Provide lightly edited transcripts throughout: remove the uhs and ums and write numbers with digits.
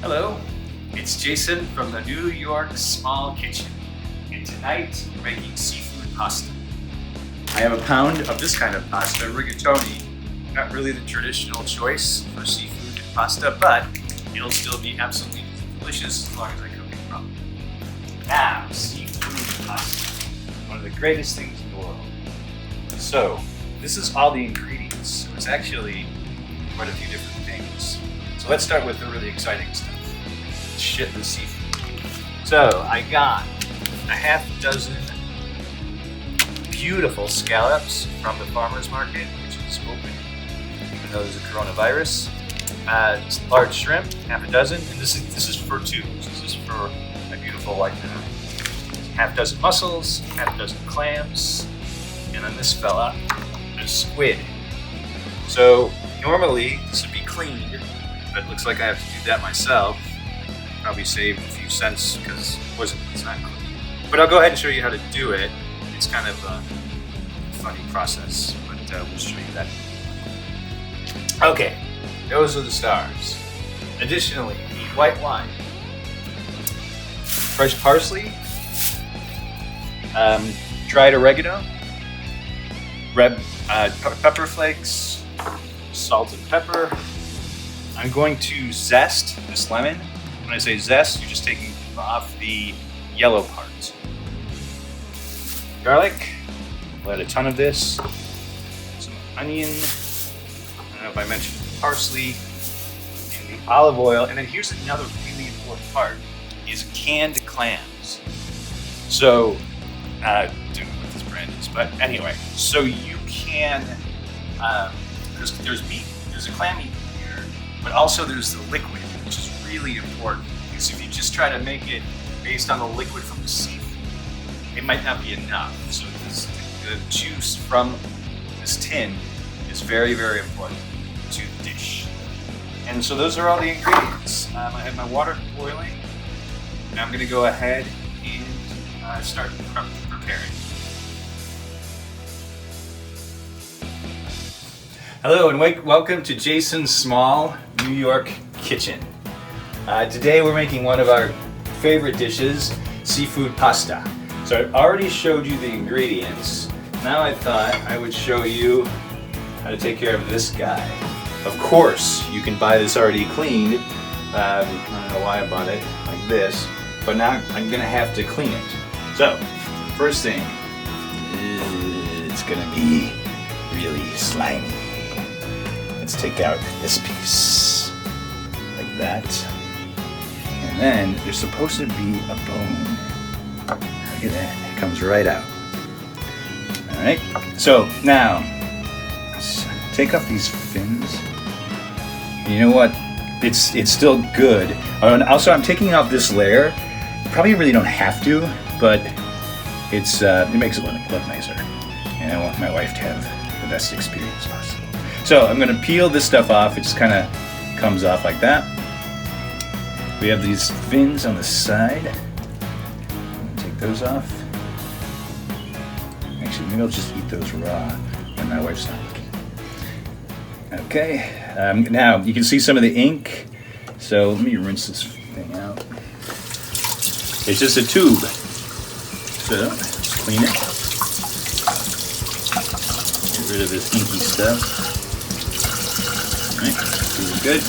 Hello, it's Jason from the New York Small Kitchen, and tonight we're making seafood pasta. I have a pound of this kind of pasta, rigatoni. Not really the traditional choice for seafood pasta, but it'll still be absolutely delicious as long as I cook it properly. Now, seafood pasta, one of the greatest things in the world. So, this is all the ingredients. So it's actually quite a few different things. So let's start with the really exciting stuff. Shitless seafood. So I got a half dozen beautiful scallops from the farmer's market, which is open, even though there's a coronavirus. Large shrimp, half a dozen, and this is for two. This is for a beautiful white dinner. Half dozen mussels, half dozen clams, and then this fella, there's squid. So normally this would be cleaned, but it looks like I have to do that myself. Probably saved a few cents because it's not clean. But I'll go ahead and show you how to do it. It's kind of a funny process, but we'll show you that. Okay, those are the stars. Additionally, we need white wine, fresh parsley, dried oregano, red pepper flakes, salt and pepper. I'm going to zest this lemon. When I say zest, you're just taking off the yellow parts. Garlic, we'll add a ton of this. Some onion, I don't know if I mentioned parsley, and the olive oil. And then here's another really important part, is canned clams. So, I don't know what this brand is, but anyway, so you can, there's meat, there's a clam meat here, but also there's the liquid, which is really important, because if you just try to make it based on the liquid from the seafood, it might not be enough. So the juice from this tin is very, very important to the dish. And so those are all the ingredients. I have my water boiling. Now I'm going to go ahead and start preparing. Hello and welcome to Jason's Small New York Kitchen. Today we're making one of our favorite dishes, seafood pasta. So I already showed you the ingredients. Now I thought I would show you how to take care of this guy. Of course, you can buy this already cleaned. I don't know why I bought it like this, but now I'm gonna have to clean it. So, first thing, it's gonna be really slimy. Let's take out this piece, like that. And then there's supposed to be a bone. Look at that, it comes right out. All right, so now, let's take off these fins. You know what, it's still good. And also I'm taking off this layer. You probably really don't have to, but it makes it look nicer. And I want my wife to have the best experience possible. So I'm gonna peel this stuff off. It just kind of comes off like that. We have these fins on the side. Take those off. Actually, maybe I'll just eat those raw when my wife's not looking. Okay, now you can see some of the ink. So let me rinse this thing out. It's just a tube. So let's clean it. Get rid of this inky stuff. All right, really good.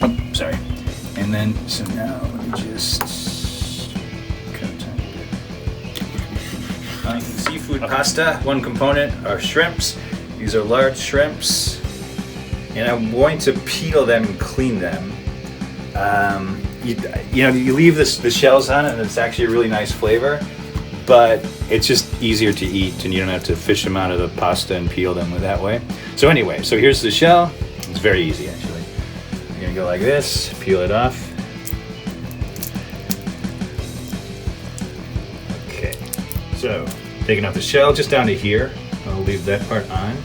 Oh, sorry. And then, so now let me just cut a tiny bit. Seafood pasta, one component are shrimps. These are large shrimps. And I'm going to peel them and clean them. You leave the shells on it and it's actually a really nice flavor, but it's just easier to eat and you don't have to fish them out of the pasta and peel them that way. So anyway, so here's the shell. It's very easy actually. You're gonna go like this, peel it off. Okay, so taking off the shell just down to here. I'll leave that part on.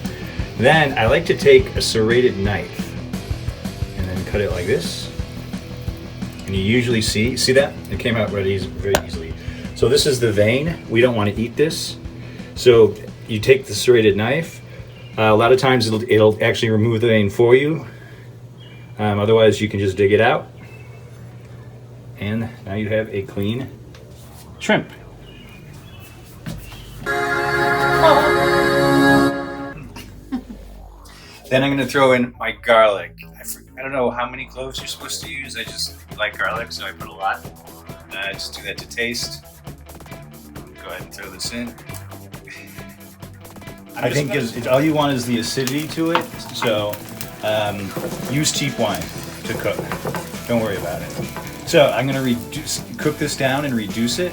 Then I like to take a serrated knife and then cut it like this. And you usually see that? It came out very easily. So this is the vein. We don't want to eat this. So you take the serrated knife. A lot of times it'll actually remove the vein for you. Otherwise, you can just dig it out. And now you have a clean shrimp. Then I'm gonna throw in my garlic. I don't know how many cloves you're supposed to use. I just like garlic, so I put a lot. Just do that to taste. Go ahead and throw this in. I think all you want is the acidity to it, so use cheap wine to cook. Don't worry about it. So I'm gonna cook this down and reduce it,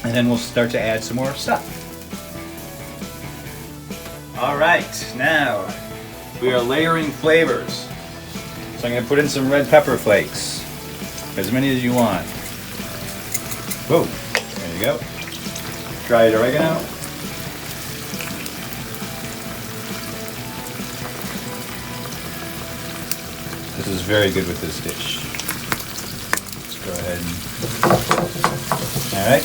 and then we'll start to add some more stuff. All right, now we are layering flavors. So I'm gonna put in some red pepper flakes, as many as you want. Whoa, there you go. Dried oregano. This is very good with this dish. Let's go ahead and... All right,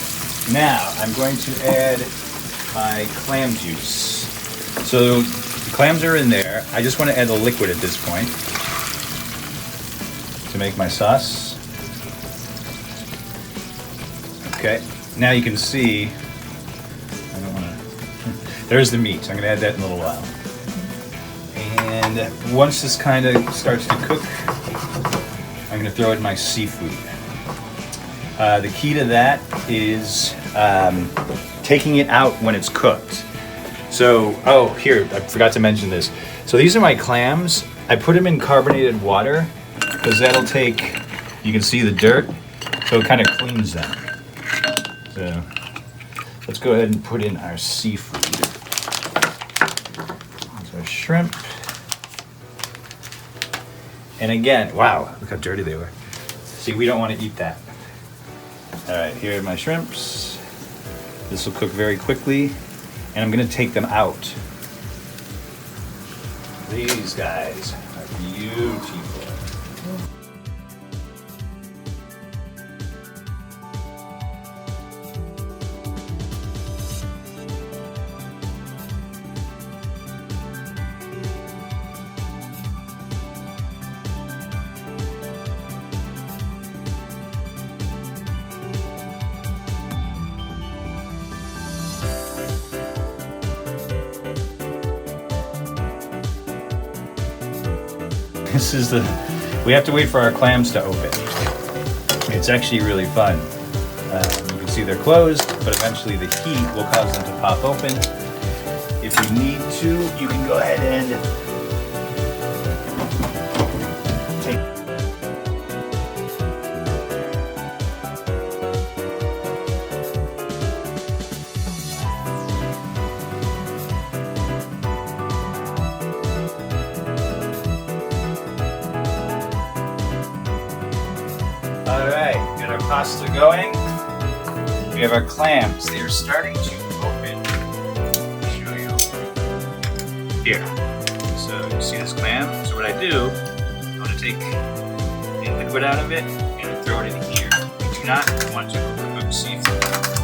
now I'm going to add my clam juice. So the clams are in there. I just want to add the liquid at this point to make my sauce. Okay, now you can see, I don't want to, there's the meat. I'm going to add that in a little while. And once this kind of starts to cook, I'm going to throw in my seafood. The key to that is taking it out when it's cooked. So, oh, here, I forgot to mention this. So these are my clams. I put them in carbonated water because that'll take, you can see the dirt, so it kind of cleans them. So let's go ahead and put in our seafood. There's our shrimp. And again, wow, look how dirty they were. See, we don't want to eat that. All right, here are my shrimps. This will cook very quickly, and I'm gonna take them out. These guys are beautiful. This is we have to wait for our clams to open. It's actually really fun. You can see they're closed, but eventually the heat will cause them to pop open. If you need to, you can go ahead and take. All right, got our pasta going. We have our clams. They are starting to open. I'll show you here. So you see this clam? So what I do, I want to take the liquid out of it and throw it in here. We do not want to overcook seafood.